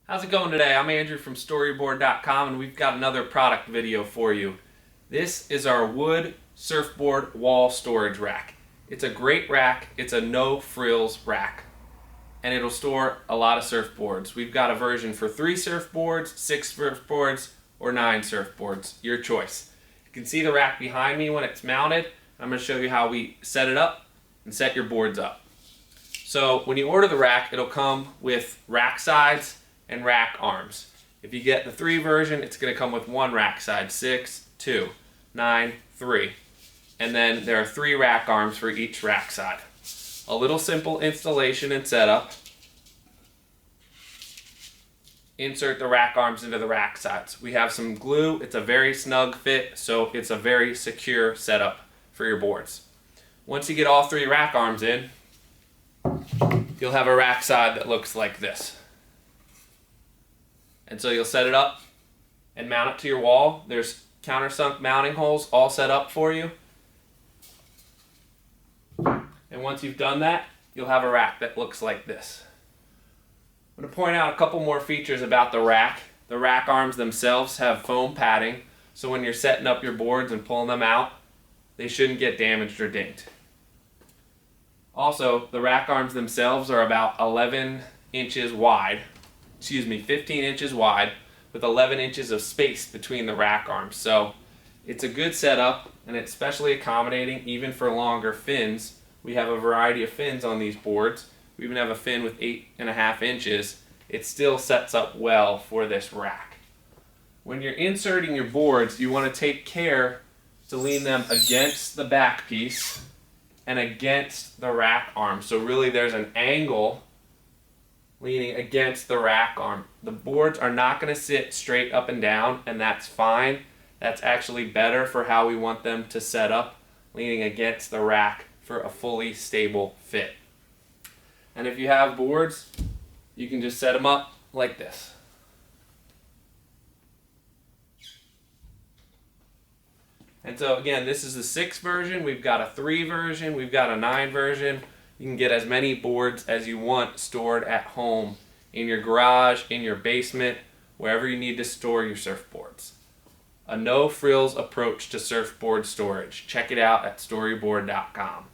How's it going today? I'm Andrew from StoreYourBoard.com and we've got another product video for you. This is our wood surfboard wall storage rack. It's a great rack. It's a no frills rack and it'll store a lot of surfboards. We've got a version for 3 surfboards, 6 surfboards, or 9 surfboards. Your choice. You can see the rack behind me when it's mounted. I'm going to show you how we set it up and set your boards up. So when you order the rack, it'll come with rack sides and rack arms. If you get the 3 version, it's going to come with 1 rack side, 6, 2, 9, 3. And then there are 3 rack arms for each rack side. A little simple installation and setup. Insert the rack arms into the rack sides. We have some glue. It's a very snug fit, so it's a very secure setup for your boards. Once you get all 3 rack arms in, you'll have a rack side that looks like this. And so you'll set it up and mount it to your wall. There's countersunk mounting holes all set up for you. And once you've done that, you'll have a rack that looks like this. I'm going to point out a couple more features about the rack. The rack arms themselves have foam padding, so when you're setting up your boards and pulling them out, they shouldn't get damaged or dinged. Also, the rack arms themselves are about 11 inches wide. 15 inches wide with 11 inches of space between the rack arms. So it's a good setup and it's especially accommodating even for longer fins. We have a variety of fins on these boards. We even have a fin with 8.5 inches. It still sets up well for this rack. When you're inserting your boards, you want to take care to lean them against the back piece and against the rack arm. So really there's an angle leaning against the rack arm. The boards are not going to sit straight up and down, and that's fine. That's actually better for how we want them to set up, leaning against the rack for a fully stable fit. And if you have boards, you can just set them up like this. And so again, this is the 6 version. We've got a 3 version. We've got a 9 version. You can get as many boards as you want stored at home, in your garage, in your basement, wherever you need to store your surfboards. A no-frills approach to surfboard storage. Check it out at StoreYourBoard.com.